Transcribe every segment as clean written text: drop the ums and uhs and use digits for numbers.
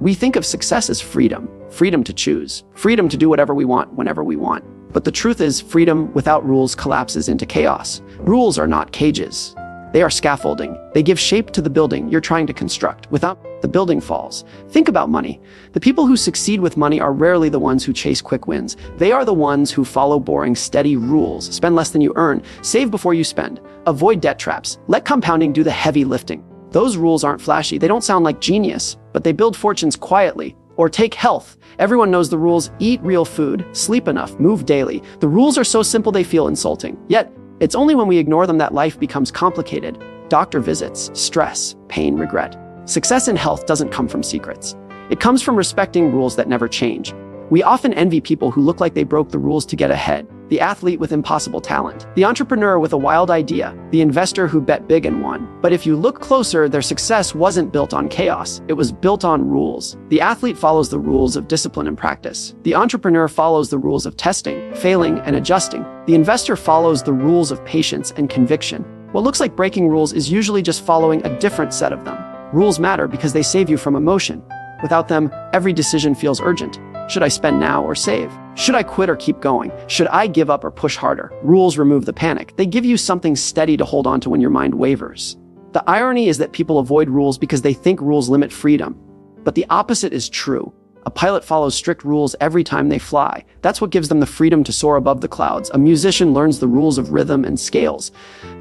We think of success as freedom, freedom to choose, freedom to do whatever we want whenever we want. But the truth is, freedom without rules collapses into chaos. Rules are not cages. They are scaffolding. They give shape to the building you're trying to construct. Without, the building falls. Think about money. The people who succeed with money are rarely the ones who chase quick wins. They are the ones who follow boring, steady rules. Spend less than you earn. Save before you spend. Avoid debt traps. Let compounding do the heavy lifting. Those rules aren't flashy. They don't sound like genius, but they build fortunes quietly. Or take health. Everyone knows the rules. Eat real food, sleep enough, move daily. The rules are so simple they feel insulting. Yet, it's only when we ignore them that life becomes complicated. Doctor visits, stress, pain, regret. Success in health doesn't come from secrets. It comes from respecting rules that never change. We often envy people who look like they broke the rules to get ahead. The athlete with impossible talent, the entrepreneur with a wild idea, the investor who bet big and won. But if you look closer, their success wasn't built on chaos. It was built on rules. The athlete follows the rules of discipline and practice. The entrepreneur follows the rules of testing, failing, and adjusting. The investor follows the rules of patience and conviction. What looks like breaking rules is usually just following a different set of them. Rules matter because they save you from emotion. Without them, every decision feels urgent. Should I spend now or save? Should I quit or keep going? Should I give up or push harder? Rules remove the panic. They give you something steady to hold on to when your mind wavers. The irony is that people avoid rules because they think rules limit freedom. But the opposite is true. A pilot follows strict rules every time they fly. That's what gives them the freedom to soar above the clouds. A musician learns the rules of rhythm and scales.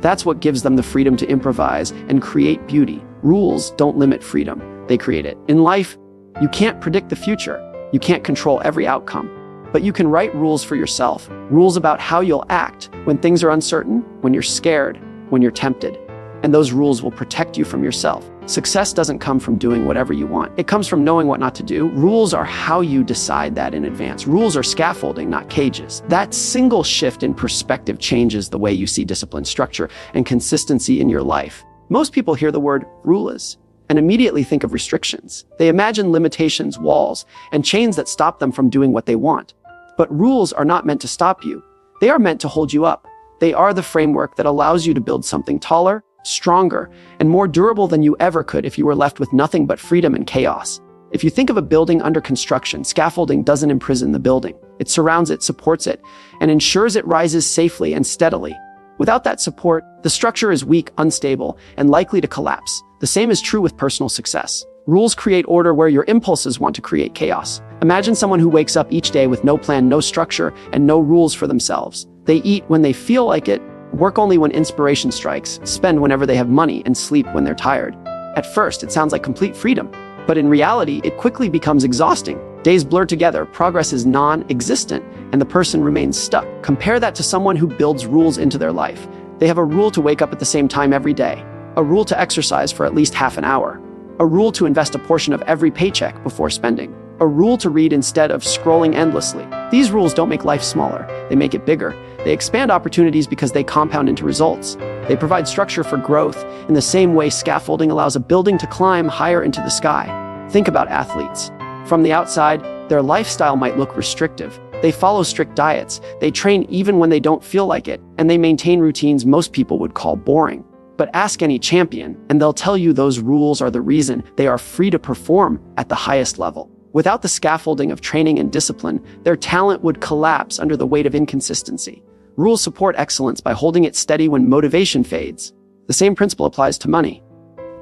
That's what gives them the freedom to improvise and create beauty. Rules don't limit freedom. They create it. In life, you can't predict the future. You can't control every outcome. But you can write rules for yourself. Rules about how you'll act when things are uncertain, when you're scared, when you're tempted. And those rules will protect you from yourself. Success doesn't come from doing whatever you want. It comes from knowing what not to do. Rules are how you decide that in advance. Rules are scaffolding, not cages. That single shift in perspective changes the way you see discipline, structure, and consistency in your life. Most people hear the word rules and immediately think of restrictions. They imagine limitations, walls, and chains that stop them from doing what they want. But rules are not meant to stop you. They are meant to hold you up. They are the framework that allows you to build something taller, stronger, and more durable than you ever could if you were left with nothing but freedom and chaos. If you think of a building under construction, scaffolding doesn't imprison the building. It surrounds it, supports it, and ensures it rises safely and steadily. Without that support, the structure is weak, unstable, and likely to collapse. The same is true with personal success. Rules create order where your impulses want to create chaos. Imagine someone who wakes up each day with no plan, no structure, and no rules for themselves. They eat when they feel like it, work only when inspiration strikes, spend whenever they have money, and sleep when they're tired. At first, it sounds like complete freedom, but in reality, it quickly becomes exhausting. Days blur together, progress is non-existent, and the person remains stuck. Compare that to someone who builds rules into their life. They have a rule to wake up at the same time every day, a rule to exercise for at least half an hour, a rule to invest a portion of every paycheck before spending, a rule to read instead of scrolling endlessly. These rules don't make life smaller, they make it bigger. They expand opportunities because they compound into results. They provide structure for growth in the same way scaffolding allows a building to climb higher into the sky. Think about athletes. From the outside, their lifestyle might look restrictive. They follow strict diets, they train even when they don't feel like it, and they maintain routines most people would call boring. But ask any champion, and they'll tell you those rules are the reason they are free to perform at the highest level. Without the scaffolding of training and discipline, their talent would collapse under the weight of inconsistency. Rules support excellence by holding it steady when motivation fades. The same principle applies to money.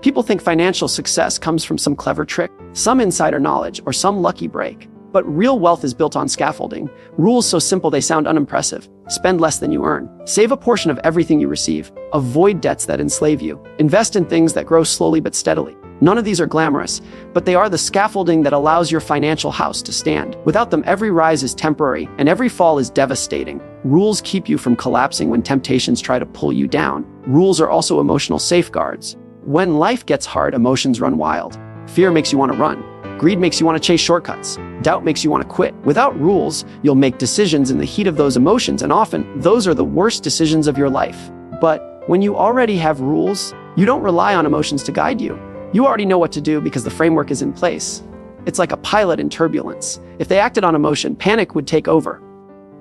People think financial success comes from some clever trick, some insider knowledge, or some lucky break. But real wealth is built on scaffolding. Rules so simple they sound unimpressive. Spend less than you earn. Save a portion of everything you receive. Avoid debts that enslave you. Invest in things that grow slowly but steadily. None of these are glamorous, but they are the scaffolding that allows your financial house to stand. Without them, every rise is temporary, and every fall is devastating. Rules keep you from collapsing when temptations try to pull you down. Rules are also emotional safeguards. When life gets hard, emotions run wild. Fear makes you want to run. Greed makes you want to chase shortcuts. Doubt makes you want to quit. Without rules, you'll make decisions in the heat of those emotions, and often, those are the worst decisions of your life. But when you already have rules, you don't rely on emotions to guide you. You already know what to do because the framework is in place. It's like a pilot in turbulence. If they acted on emotion, panic would take over.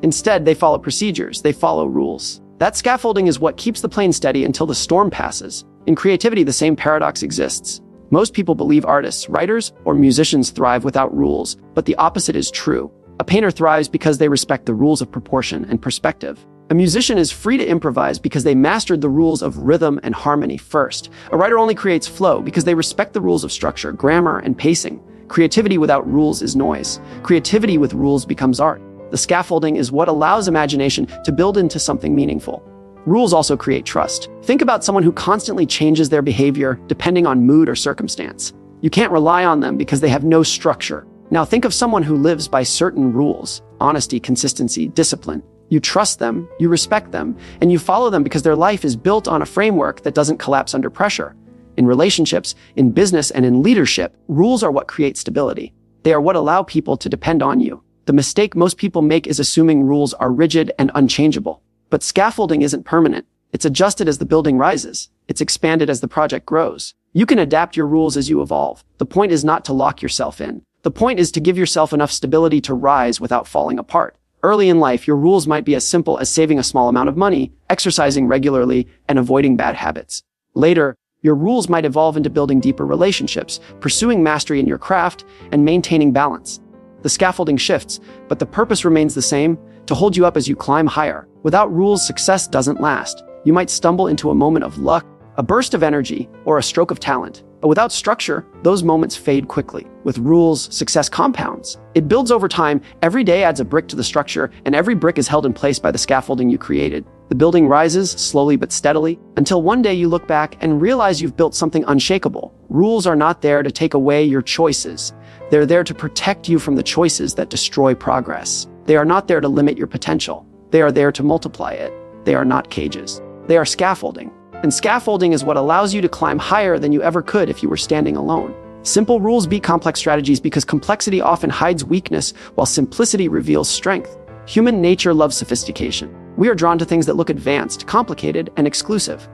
Instead, they follow procedures, they follow rules. That scaffolding is what keeps the plane steady until the storm passes. In creativity, the same paradox exists. Most people believe artists, writers, or musicians thrive without rules, but the opposite is true. A painter thrives because they respect the rules of proportion and perspective. A musician is free to improvise because they mastered the rules of rhythm and harmony first. A writer only creates flow because they respect the rules of structure, grammar, and pacing. Creativity without rules is noise. Creativity with rules becomes art. The scaffolding is what allows imagination to build into something meaningful. Rules also create trust. Think about someone who constantly changes their behavior depending on mood or circumstance. You can't rely on them because they have no structure. Now think of someone who lives by certain rules: honesty, consistency, discipline. You trust them, you respect them, and you follow them because their life is built on a framework that doesn't collapse under pressure. In relationships, in business, and in leadership, rules are what create stability. They are what allow people to depend on you. The mistake most people make is assuming rules are rigid and unchangeable. But scaffolding isn't permanent. It's adjusted as the building rises. It's expanded as the project grows. You can adapt your rules as you evolve. The point is not to lock yourself in. The point is to give yourself enough stability to rise without falling apart. Early in life, your rules might be as simple as saving a small amount of money, exercising regularly, and avoiding bad habits. Later, your rules might evolve into building deeper relationships, pursuing mastery in your craft, and maintaining balance. The scaffolding shifts, but the purpose remains the same: to hold you up as you climb higher. Without rules, success doesn't last. You might stumble into a moment of luck, a burst of energy, or a stroke of talent. But without structure, those moments fade quickly. With rules, success compounds. It builds over time. Every day adds a brick to the structure, and every brick is held in place by the scaffolding you created. The building rises, slowly but steadily, until one day you look back and realize you've built something unshakable. Rules are not there to take away your choices. They're there to protect you from the choices that destroy progress. They are not there to limit your potential. They are there to multiply it. They are not cages. They are scaffolding. And scaffolding is what allows you to climb higher than you ever could if you were standing alone. Simple rules beat complex strategies because complexity often hides weakness, while simplicity reveals strength. Human nature loves sophistication. We are drawn to things that look advanced, complicated, and exclusive.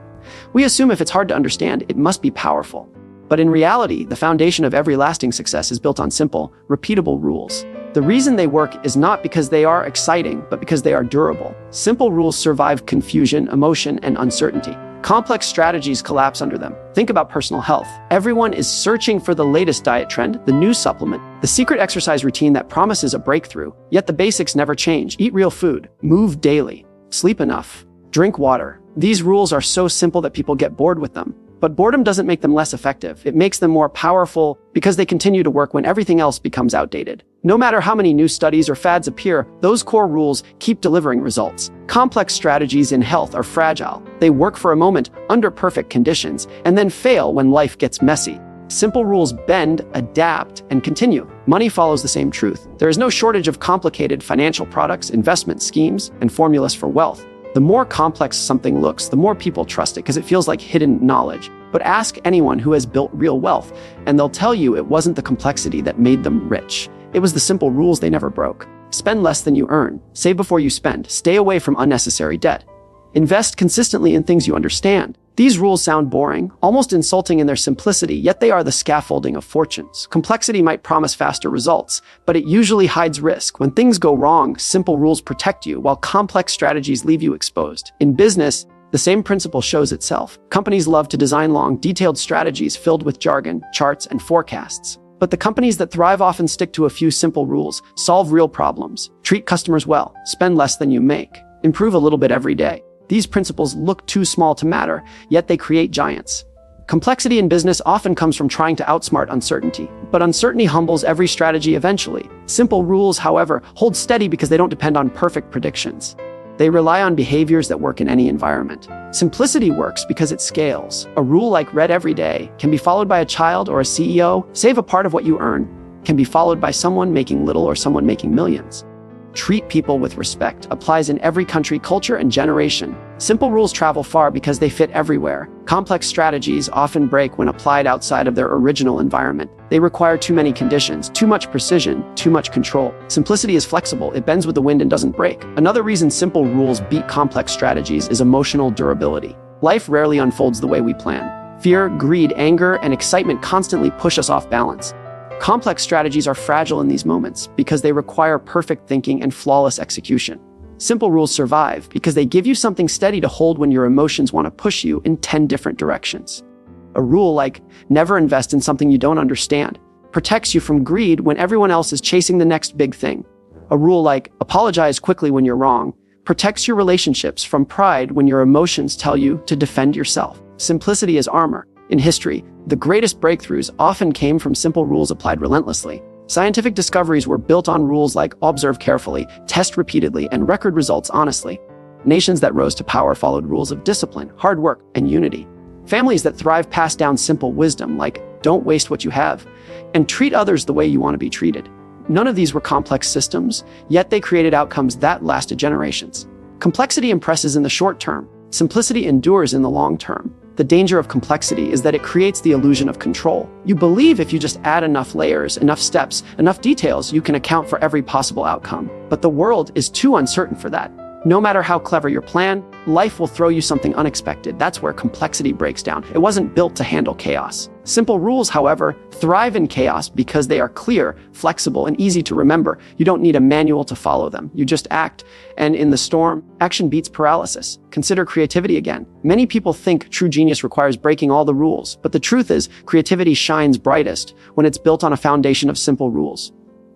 We assume if it's hard to understand, it must be powerful. But in reality, the foundation of every lasting success is built on simple, repeatable rules. The reason they work is not because they are exciting, but because they are durable. Simple rules survive confusion, emotion, and uncertainty. Complex strategies collapse under them. Think about personal health. Everyone is searching for the latest diet trend, the new supplement, the secret exercise routine that promises a breakthrough. Yet the basics never change. Eat real food, move daily, sleep enough, drink water. These rules are so simple that people get bored with them. But boredom doesn't make them less effective. It makes them more powerful because they continue to work when everything else becomes outdated. No matter how many new studies or fads appear, those core rules keep delivering results. Complex strategies in health are fragile. They work for a moment under perfect conditions and then fail when life gets messy. Simple rules bend, adapt, and continue. Money follows the same truth. There is no shortage of complicated financial products, investment schemes, and formulas for wealth. The more complex something looks, the more people trust it because it feels like hidden knowledge. But ask anyone who has built real wealth, and they'll tell you it wasn't the complexity that made them rich. It was the simple rules they never broke. Spend less than you earn. Save before you spend. Stay away from unnecessary debt. Invest consistently in things you understand. These rules sound boring, almost insulting in their simplicity, yet they are the scaffolding of fortunes. Complexity might promise faster results, but it usually hides risk. When things go wrong, simple rules protect you, while complex strategies leave you exposed. In business, the same principle shows itself. Companies love to design long, detailed strategies filled with jargon, charts, and forecasts. But the companies that thrive often stick to a few simple rules: solve real problems, treat customers well, spend less than you make, improve a little bit every day. These principles look too small to matter, yet they create giants. Complexity in business often comes from trying to outsmart uncertainty, but uncertainty humbles every strategy eventually. Simple rules, however, hold steady because they don't depend on perfect predictions. They rely on behaviors that work in any environment. Simplicity works because it scales. A rule like read every day can be followed by a child or a CEO. Save a part of what you earn can be followed by someone making little or someone making millions. Treat people with respect applies in every country, culture, and generation. Simple rules travel far because they fit everywhere. Complex strategies often break when applied outside of their original environment. They require too many conditions, too much precision, too much control. Simplicity is flexible. It bends with the wind and doesn't break. Another reason simple rules beat complex strategies is emotional durability. Life rarely unfolds the way we plan. Fear, greed, anger, and excitement constantly push us off balance. Complex strategies are fragile in these moments because they require perfect thinking and flawless execution. Simple rules survive because they give you something steady to hold when your emotions want to push you in 10 different directions. A rule like never invest in something you don't understand protects you from greed when everyone else is chasing the next big thing. A rule like apologize quickly when you're wrong protects your relationships from pride when your emotions tell you to defend yourself. Simplicity is armor. In history, the greatest breakthroughs often came from simple rules applied relentlessly. Scientific discoveries were built on rules like observe carefully, test repeatedly, and record results honestly. Nations that rose to power followed rules of discipline, hard work, and unity. Families that thrive passed down simple wisdom like don't waste what you have and treat others the way you want to be treated. None of these were complex systems, yet they created outcomes that lasted generations. Complexity impresses in the short term. Simplicity endures in the long term. The danger of complexity is that it creates the illusion of control. You believe if you just add enough layers, enough steps, enough details, you can account for every possible outcome. But the world is too uncertain for that. No matter how clever your plan, life will throw you something unexpected. That's where complexity breaks down. It wasn't built to handle chaos. Simple rules, however, thrive in chaos because they are clear, flexible, and easy to remember. You don't need a manual to follow them. You just act. And in the storm, action beats paralysis. Consider creativity again. Many people think true genius requires breaking all the rules, but the truth is, creativity shines brightest when it's built on a foundation of simple rules.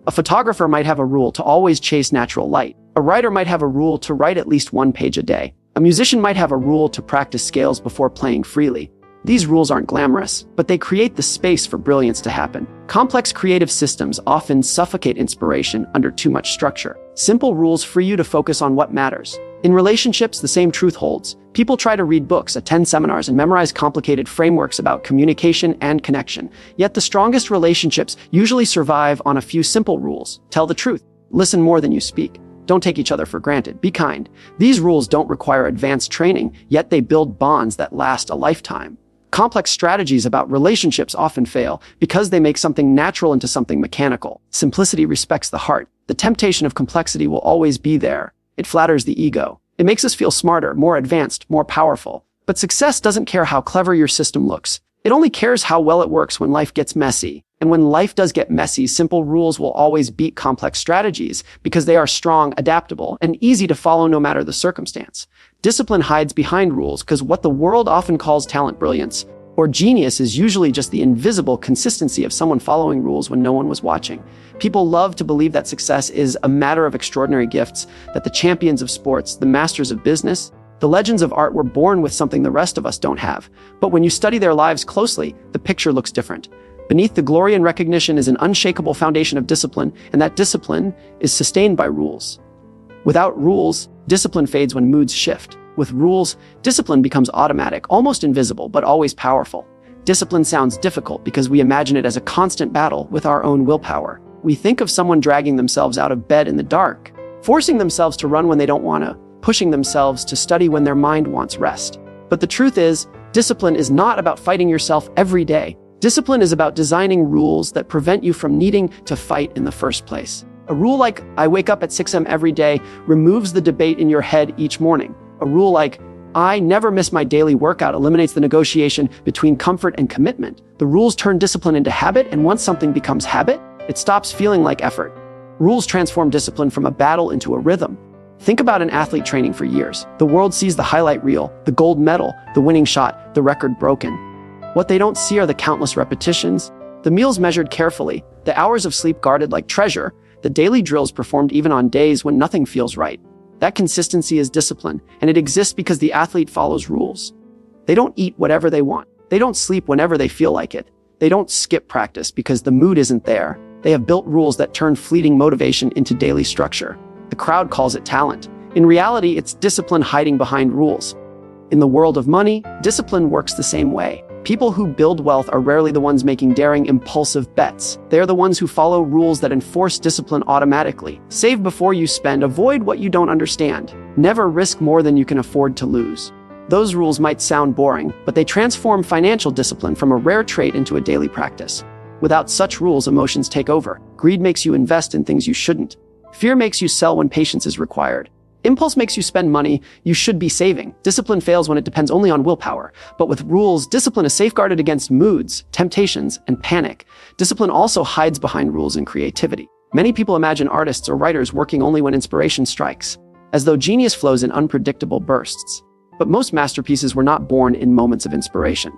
A photographer might have a rule to always chase natural light. A writer might have a rule to write at least one page a day. A musician might have a rule to practice scales before playing freely. These rules aren't glamorous, but they create the space for brilliance to happen. Complex creative systems often suffocate inspiration under too much structure. Simple rules free you to focus on what matters. In relationships, the same truth holds. People try to read books, attend seminars, and memorize complicated frameworks about communication and connection. Yet the strongest relationships usually survive on a few simple rules. Tell the truth. Listen more than you speak. Don't take each other for granted. Be kind. These rules don't require advanced training, yet they build bonds that last a lifetime. Complex strategies about relationships often fail because they make something natural into something mechanical. Simplicity respects the heart. The temptation of complexity will always be there. It flatters the ego. It makes us feel smarter, more advanced, more powerful. But success doesn't care how clever your system looks. It only cares how well it works when life gets messy. And when life does get messy, simple rules will always beat complex strategies because they are strong, adaptable, and easy to follow no matter the circumstance. Discipline hides behind rules because what the world often calls talent, brilliance, or genius is usually just the invisible consistency of someone following rules when no one was watching. People love to believe that success is a matter of extraordinary gifts, that the champions of sports, the masters of business, the legends of art were born with something the rest of us don't have. But when you study their lives closely, the picture looks different. Beneath the glory and recognition is an unshakable foundation of discipline, and that discipline is sustained by rules. Without rules, discipline fades when moods shift. With rules, discipline becomes automatic, almost invisible, but always powerful. Discipline sounds difficult because we imagine it as a constant battle with our own willpower. We think of someone dragging themselves out of bed in the dark, forcing themselves to run when they don't want to, pushing themselves to study when their mind wants rest. But the truth is, discipline is not about fighting yourself every day. Discipline is about designing rules that prevent you from needing to fight in the first place. A rule like, I wake up at 6 a.m. every day, removes the debate in your head each morning. A rule like, I never miss my daily workout, eliminates the negotiation between comfort and commitment. The rules turn discipline into habit, and once something becomes habit, it stops feeling like effort. Rules transform discipline from a battle into a rhythm. Think about an athlete training for years. The world sees the highlight reel, the gold medal, the winning shot, the record broken. What they don't see are the countless repetitions, the meals measured carefully, the hours of sleep guarded like treasure, the daily drills performed even on days when nothing feels right. That consistency is discipline, and it exists because the athlete follows rules. They don't eat whatever they want. They don't sleep whenever they feel like it. They don't skip practice because the mood isn't there. They have built rules that turn fleeting motivation into daily structure. The crowd calls it talent. In reality, it's discipline hiding behind rules. In the world of money, discipline works the same way. People who build wealth are rarely the ones making daring, impulsive bets. They are the ones who follow rules that enforce discipline automatically. Save before you spend, avoid what you don't understand. Never risk more than you can afford to lose. Those rules might sound boring, but they transform financial discipline from a rare trait into a daily practice. Without such rules, emotions take over. Greed makes you invest in things you shouldn't. Fear makes you sell when patience is required. Impulse makes you spend money you should be saving. Discipline fails when it depends only on willpower. But with rules, discipline is safeguarded against moods, temptations, and panic. Discipline also hides behind rules and creativity. Many people imagine artists or writers working only when inspiration strikes, as though genius flows in unpredictable bursts. But most masterpieces were not born in moments of inspiration.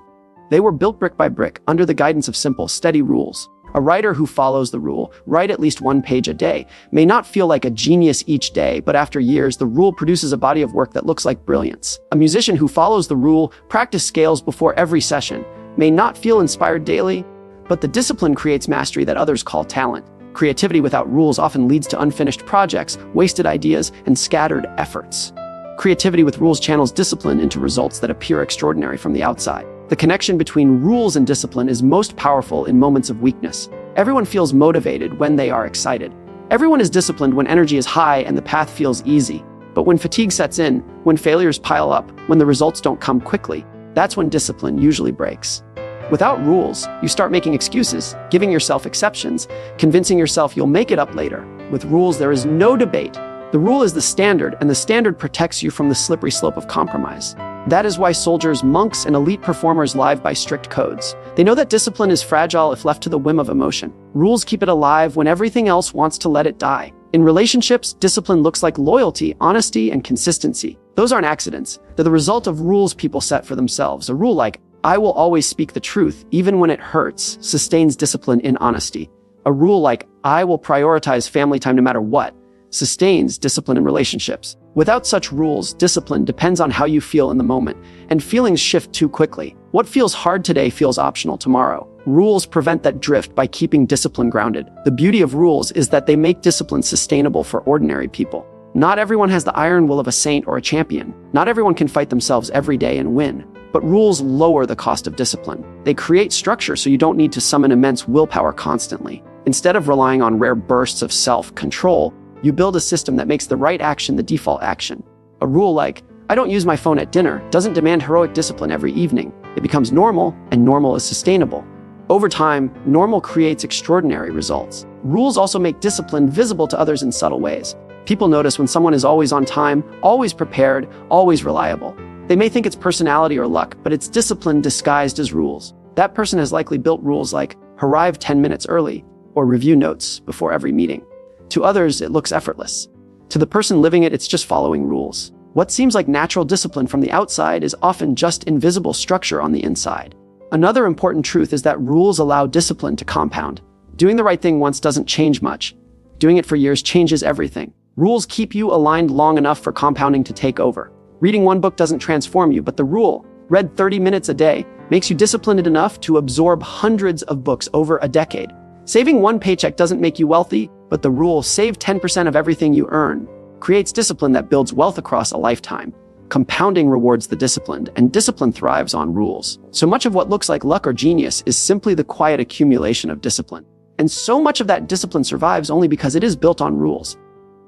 They were built brick by brick under the guidance of simple, steady rules. A writer who follows the rule, write at least 1 page a day, may not feel like a genius each day, but after years, the rule produces a body of work that looks like brilliance. A musician who follows the rule, practice scales before every session, may not feel inspired daily, but the discipline creates mastery that others call talent. Creativity without rules often leads to unfinished projects, wasted ideas, and scattered efforts. Creativity with rules channels discipline into results that appear extraordinary from the outside. The connection between rules and discipline is most powerful in moments of weakness. Everyone feels motivated when they are excited. Everyone is disciplined when energy is high and the path feels easy. But when fatigue sets in, when failures pile up, when the results don't come quickly, that's when discipline usually breaks. Without rules, you start making excuses, giving yourself exceptions, convincing yourself you'll make it up later. With rules, there is no debate. The rule is the standard, and the standard protects you from the slippery slope of compromise. That is why soldiers, monks, and elite performers live by strict codes. They know that discipline is fragile if left to the whim of emotion. Rules keep it alive when everything else wants to let it die. In relationships, discipline looks like loyalty, honesty, and consistency. Those aren't accidents. They're the result of rules people set for themselves. A rule like, I will always speak the truth, even when it hurts, sustains discipline in honesty. A rule like, I will prioritize family time no matter what, sustains discipline in relationships. Without such rules, discipline depends on how you feel in the moment, and feelings shift too quickly. What feels hard today feels optional tomorrow. Rules prevent that drift by keeping discipline grounded. The beauty of rules is that they make discipline sustainable for ordinary people. Not everyone has the iron will of a saint or a champion. Not everyone can fight themselves every day and win. But rules lower the cost of discipline. They create structure so you don't need to summon immense willpower constantly. Instead of relying on rare bursts of self-control, you build a system that makes the right action the default action. A rule like, I don't use my phone at dinner, doesn't demand heroic discipline every evening. It becomes normal, and normal is sustainable. Over time, normal creates extraordinary results. Rules also make discipline visible to others in subtle ways. People notice when someone is always on time, always prepared, always reliable. They may think it's personality or luck, but it's discipline disguised as rules. That person has likely built rules like arrive 10 minutes early or review notes before every meeting. To others, it looks effortless. To the person living it, it's just following rules. What seems like natural discipline from the outside is often just invisible structure on the inside. Another important truth is that rules allow discipline to compound. Doing the right thing once doesn't change much. Doing it for years changes everything. Rules keep you aligned long enough for compounding to take over. Reading one book doesn't transform you, but the rule, read 30 minutes a day, makes you disciplined enough to absorb hundreds of books over a decade. Saving one paycheck doesn't make you wealthy, but the rule, save 10% of everything you earn, creates discipline that builds wealth across a lifetime. Compounding rewards the disciplined, and discipline thrives on rules. So much of what looks like luck or genius is simply the quiet accumulation of discipline. And so much of that discipline survives only because it is built on rules.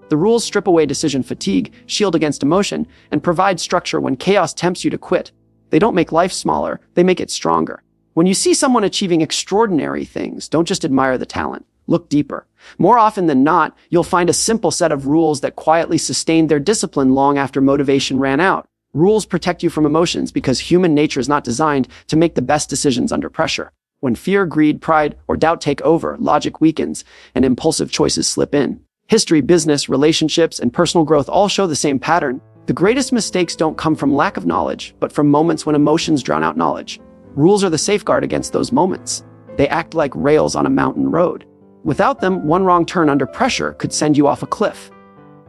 The rules strip away decision fatigue, shield against emotion, and provide structure when chaos tempts you to quit. They don't make life smaller, they make it stronger. When you see someone achieving extraordinary things, don't just admire the talent. Look deeper. More often than not, you'll find a simple set of rules that quietly sustained their discipline long after motivation ran out. Rules protect you from emotions because human nature is not designed to make the best decisions under pressure. When fear, greed, pride, or doubt take over, logic weakens, and impulsive choices slip in. History, business, relationships, and personal growth all show the same pattern. The greatest mistakes don't come from lack of knowledge, but from moments when emotions drown out knowledge. Rules are the safeguard against those moments. They act like rails on a mountain road. Without them, one wrong turn under pressure could send you off a cliff.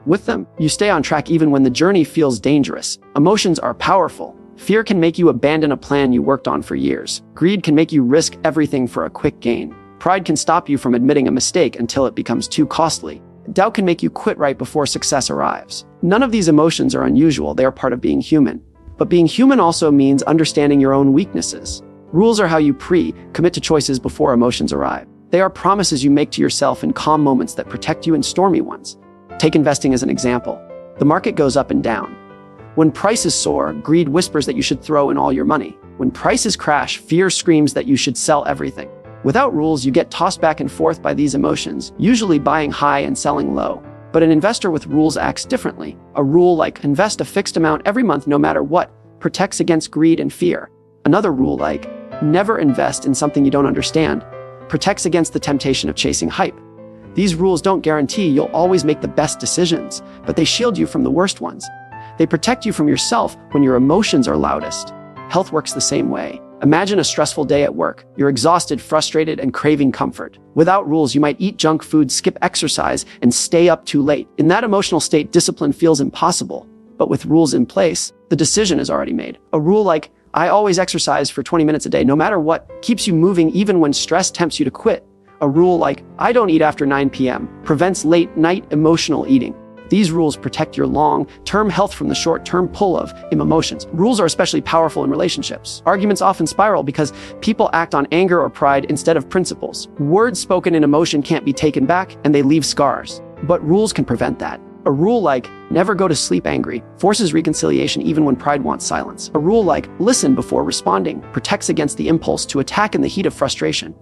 With them, you stay on track even when the journey feels dangerous. Emotions are powerful. Fear can make you abandon a plan you worked on for years. Greed can make you risk everything for a quick gain. Pride can stop you from admitting a mistake until it becomes too costly. Doubt can make you quit right before success arrives. None of these emotions are unusual, they are part of being human. But being human also means understanding your own weaknesses. Rules are how you commit to choices before emotions arrive. They are promises you make to yourself in calm moments that protect you in stormy ones. Take investing as an example. The market goes up and down. When prices soar, greed whispers that you should throw in all your money. When prices crash, fear screams that you should sell everything. Without rules, you get tossed back and forth by these emotions, usually buying high and selling low. But an investor with rules acts differently. A rule like invest a fixed amount every month no matter what protects against greed and fear. Another rule like never invest in something you don't understand protects against the temptation of chasing hype. These rules don't guarantee you'll always make the best decisions, but they shield you from the worst ones. They protect you from yourself when your emotions are loudest. Health works the same way. Imagine a stressful day at work. You're exhausted, frustrated, and craving comfort. Without rules, you might eat junk food, skip exercise, and stay up too late. In that emotional state, discipline feels impossible. But with rules in place, the decision is already made. A rule like, I always exercise for 20 minutes a day, no matter what, keeps you moving even when stress tempts you to quit. A rule like, I don't eat after 9 p.m., prevents late-night emotional eating. These rules protect your long-term health from the short-term pull of emotions. Rules are especially powerful in relationships. Arguments often spiral because people act on anger or pride instead of principles. Words spoken in emotion can't be taken back, and they leave scars. But rules can prevent that. A rule like, never go to sleep angry, forces reconciliation even when pride wants silence. A rule like, listen before responding, protects against the impulse to attack in the heat of frustration.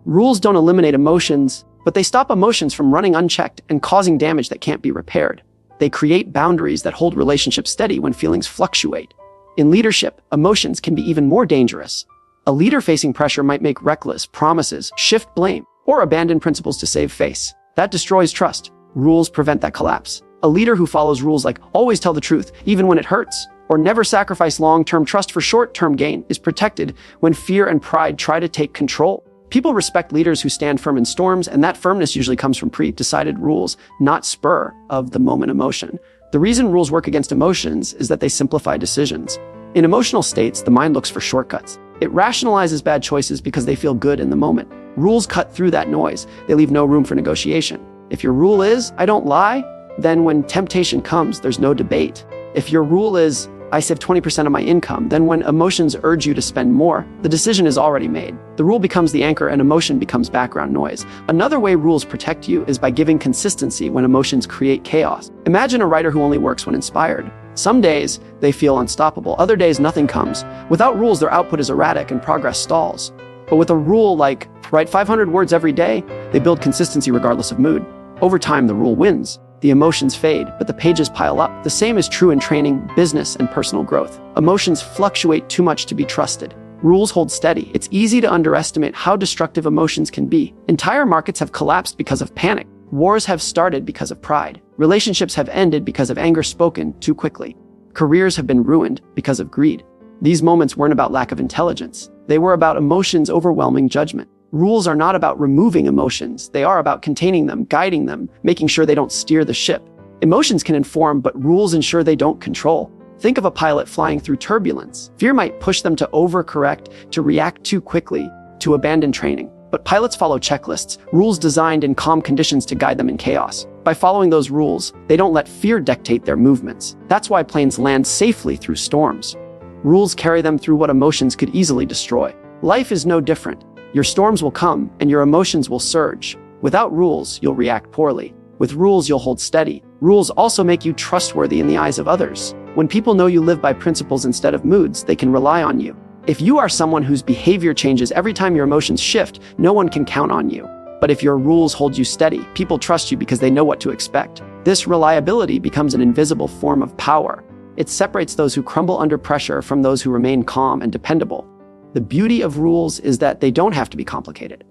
Rules don't eliminate emotions, but they stop emotions from running unchecked and causing damage that can't be repaired. They create boundaries that hold relationships steady when feelings fluctuate. In leadership, emotions can be even more dangerous. A leader facing pressure might make reckless promises, shift blame, or abandon principles to save face. That destroys trust. Rules prevent that collapse. A leader who follows rules like always tell the truth, even when it hurts, or never sacrifice long-term trust for short-term gain is protected when fear and pride try to take control. People respect leaders who stand firm in storms, and that firmness usually comes from pre-decided rules, not spur-of-the-moment emotion. The reason rules work against emotions is that they simplify decisions. In emotional states, the mind looks for shortcuts. It rationalizes bad choices because they feel good in the moment. Rules cut through that noise. They leave no room for negotiation. If your rule is, I don't lie, then when temptation comes, there's no debate. If your rule is, I save 20% of my income, then when emotions urge you to spend more, the decision is already made. The rule becomes the anchor and emotion becomes background noise. Another way rules protect you is by giving consistency when emotions create chaos. Imagine a writer who only works when inspired. Some days, they feel unstoppable. Other days, nothing comes. Without rules, their output is erratic and progress stalls. But with a rule like, write 500 words every day, they build consistency regardless of mood. Over time, the rule wins. The emotions fade, but the pages pile up. The same is true in training, business, and personal growth. Emotions fluctuate too much to be trusted. Rules hold steady. It's easy to underestimate how destructive emotions can be. Entire markets have collapsed because of panic. Wars have started because of pride. Relationships have ended because of anger spoken too quickly. Careers have been ruined because of greed. These moments weren't about lack of intelligence. They were about emotions overwhelming judgment. Rules are not about removing emotions. They are about containing them, guiding them, making sure they don't steer the ship. Emotions can inform, but rules ensure they don't control. Think of a pilot flying through turbulence. Fear might push them to overcorrect, to react too quickly, to abandon training. But pilots follow checklists, rules designed in calm conditions to guide them in chaos. By following those rules, they don't let fear dictate their movements. That's why planes land safely through storms. Rules carry them through what emotions could easily destroy. Life is no different. Your storms will come, and your emotions will surge. Without rules, you'll react poorly. With rules, you'll hold steady. Rules also make you trustworthy in the eyes of others. When people know you live by principles instead of moods, they can rely on you. If you are someone whose behavior changes every time your emotions shift, no one can count on you. But if your rules hold you steady, people trust you because they know what to expect. This reliability becomes an invisible form of power. It separates those who crumble under pressure from those who remain calm and dependable. The beauty of rules is that they don't have to be complicated.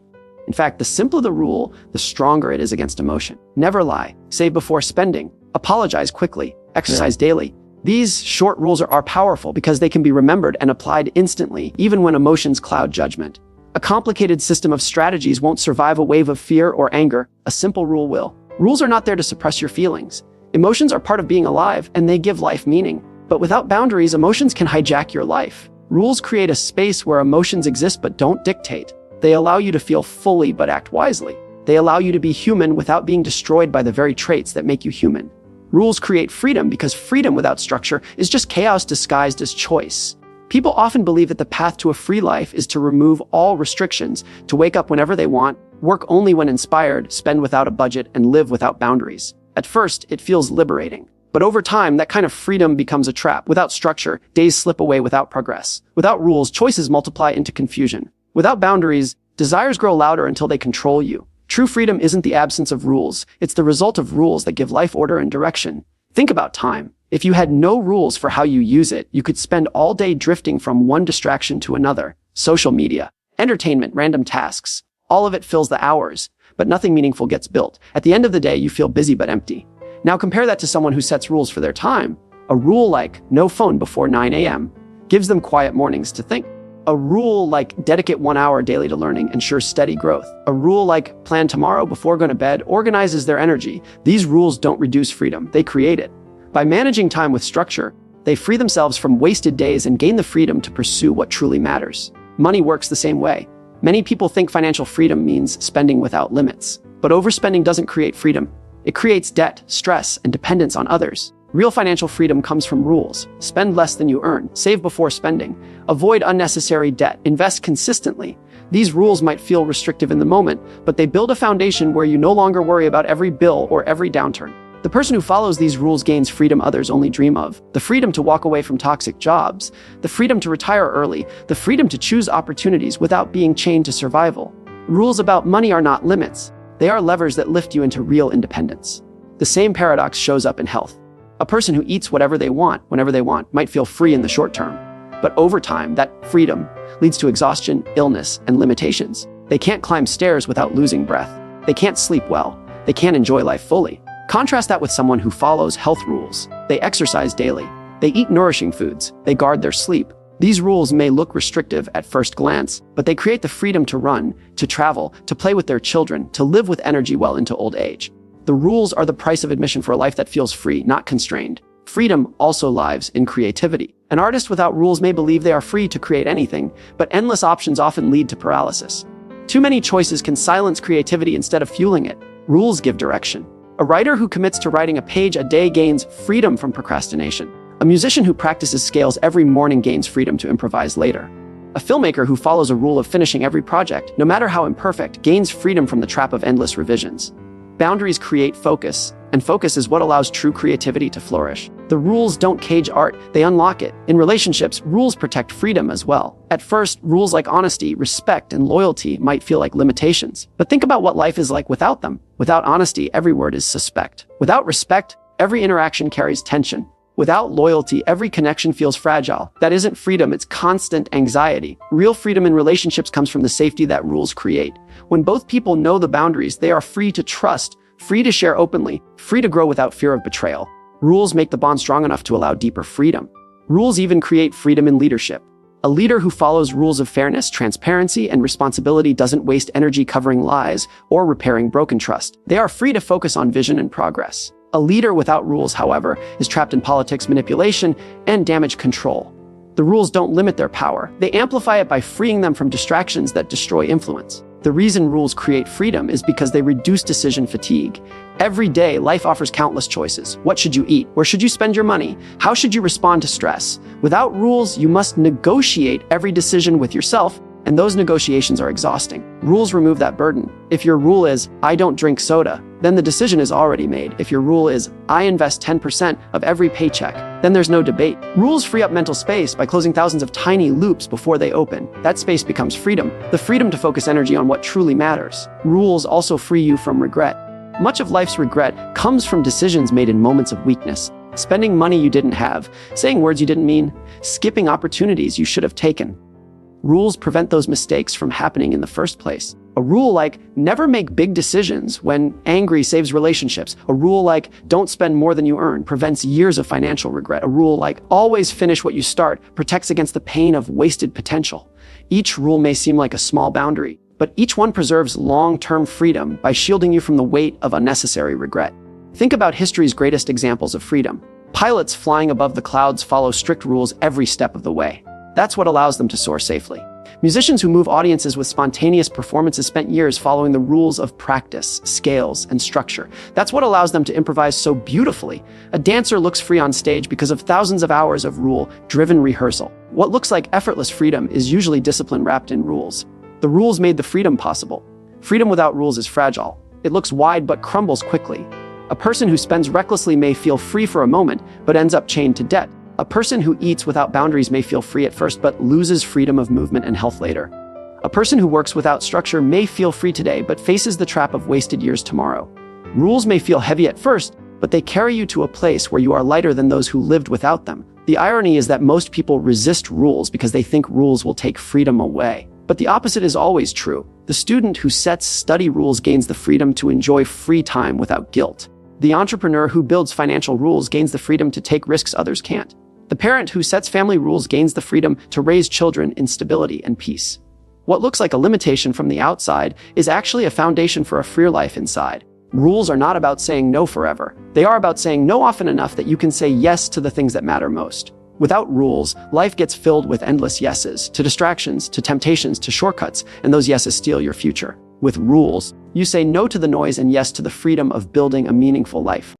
In fact, the simpler the rule, the stronger it is against emotion. Never lie, save before spending, apologize quickly, exercise daily. These short rules are powerful because they can be remembered and applied instantly, even when emotions cloud judgment. A complicated system of strategies won't survive a wave of fear or anger. A simple rule will. Rules are not there to suppress your feelings. Emotions are part of being alive, and they give life meaning. But without boundaries, emotions can hijack your life. Rules create a space where emotions exist but don't dictate. They allow you to feel fully but act wisely. They allow you to be human without being destroyed by the very traits that make you human. Rules create freedom because freedom without structure is just chaos disguised as choice. People often believe that the path to a free life is to remove all restrictions, to wake up whenever they want, work only when inspired, spend without a budget, and live without boundaries. At first, it feels liberating. But over time, that kind of freedom becomes a trap. Without structure, days slip away without progress. Without rules, choices multiply into confusion. Without boundaries, desires grow louder until they control you. True freedom isn't the absence of rules. It's the result of rules that give life order and direction. Think about time. If you had no rules for how you use it, you could spend all day drifting from one distraction to another. Social media, entertainment, random tasks. All of it fills the hours, but nothing meaningful gets built. At the end of the day, you feel busy but empty. Now compare that to someone who sets rules for their time. A rule like no phone before 9 a.m. gives them quiet mornings to think. A rule like dedicate 1 hour daily to learning ensures steady growth. A rule like plan tomorrow before going to bed organizes their energy. These rules don't reduce freedom, they create it. By managing time with structure, they free themselves from wasted days and gain the freedom to pursue what truly matters. Money works the same way. Many people think financial freedom means spending without limits. But overspending doesn't create freedom. It creates debt, stress, and dependence on others. Real financial freedom comes from rules. Spend less than you earn. Save before spending. Avoid unnecessary debt. Invest consistently. These rules might feel restrictive in the moment, but they build a foundation where you no longer worry about every bill or every downturn. The person who follows these rules gains freedom others only dream of. The freedom to walk away from toxic jobs. The freedom to retire early. The freedom to choose opportunities without being chained to survival. Rules about money are not limits. They are levers that lift you into real independence. The same paradox shows up in health. A person who eats whatever they want, whenever they want, might feel free in the short term. But over time, that freedom leads to exhaustion, illness, and limitations. They can't climb stairs without losing breath. They can't sleep well. They can't enjoy life fully. Contrast that with someone who follows health rules. They exercise daily. They eat nourishing foods. They guard their sleep. These rules may look restrictive at first glance, but they create the freedom to run, to travel, to play with their children, to live with energy well into old age. The rules are the price of admission for a life that feels free, not constrained. Freedom also lies in creativity. An artist without rules may believe they are free to create anything, but endless options often lead to paralysis. Too many choices can silence creativity instead of fueling it. Rules give direction. A writer who commits to writing a page a day gains freedom from procrastination. A musician who practices scales every morning gains freedom to improvise later. A filmmaker who follows a rule of finishing every project, no matter how imperfect, gains freedom from the trap of endless revisions. Boundaries create focus, and focus is what allows true creativity to flourish. The rules don't cage art, they unlock it. In relationships, rules protect freedom as well. At first, rules like honesty, respect, and loyalty might feel like limitations. But think about what life is like without them. Without honesty, every word is suspect. Without respect, every interaction carries tension. Without loyalty, every connection feels fragile. That isn't freedom, it's constant anxiety. Real freedom in relationships comes from the safety that rules create. When both people know the boundaries, they are free to trust, free to share openly, free to grow without fear of betrayal. Rules make the bond strong enough to allow deeper freedom. Rules even create freedom in leadership. A leader who follows rules of fairness, transparency, and responsibility doesn't waste energy covering lies or repairing broken trust. They are free to focus on vision and progress. A leader without rules, however, is trapped in politics, manipulation, and damage control. The rules don't limit their power. They amplify it by freeing them from distractions that destroy influence. The reason rules create freedom is because they reduce decision fatigue. Every day, life offers countless choices. What should you eat? Where should you spend your money? How should you respond to stress? Without rules, you must negotiate every decision with yourself, and those negotiations are exhausting. Rules remove that burden. If your rule is, I don't drink soda, then the decision is already made. If your rule is, I invest 10% of every paycheck, then there's no debate. Rules free up mental space by closing thousands of tiny loops before they open. That space becomes freedom, the freedom to focus energy on what truly matters. Rules also free you from regret. Much of life's regret comes from decisions made in moments of weakness. Spending money you didn't have, saying words you didn't mean, skipping opportunities you should have taken. Rules prevent those mistakes from happening in the first place. A rule like never make big decisions when angry saves relationships. A rule like don't spend more than you earn prevents years of financial regret. A rule like always finish what you start protects against the pain of wasted potential. Each rule may seem like a small boundary, but each one preserves long-term freedom by shielding you from the weight of unnecessary regret. Think about history's greatest examples of freedom. Pilots flying above the clouds follow strict rules every step of the way. That's what allows them to soar safely. Musicians who move audiences with spontaneous performances spent years following the rules of practice, scales, and structure. That's what allows them to improvise so beautifully. A dancer looks free on stage because of thousands of hours of rule-driven rehearsal. What looks like effortless freedom is usually discipline wrapped in rules. The rules made the freedom possible. Freedom without rules is fragile. It looks wide but crumbles quickly. A person who spends recklessly may feel free for a moment, but ends up chained to debt. A person who eats without boundaries may feel free at first, but loses freedom of movement and health later. A person who works without structure may feel free today, but faces the trap of wasted years tomorrow. Rules may feel heavy at first, but they carry you to a place where you are lighter than those who lived without them. The irony is that most people resist rules because they think rules will take freedom away. But the opposite is always true. The student who sets study rules gains the freedom to enjoy free time without guilt. The entrepreneur who builds financial rules gains the freedom to take risks others can't. The parent who sets family rules gains the freedom to raise children in stability and peace. What looks like a limitation from the outside is actually a foundation for a freer life inside. Rules are not about saying no forever. They are about saying no often enough that you can say yes to the things that matter most. Without rules, life gets filled with endless yeses, to distractions, to temptations, to shortcuts, and those yeses steal your future. With rules, you say no to the noise and yes to the freedom of building a meaningful life.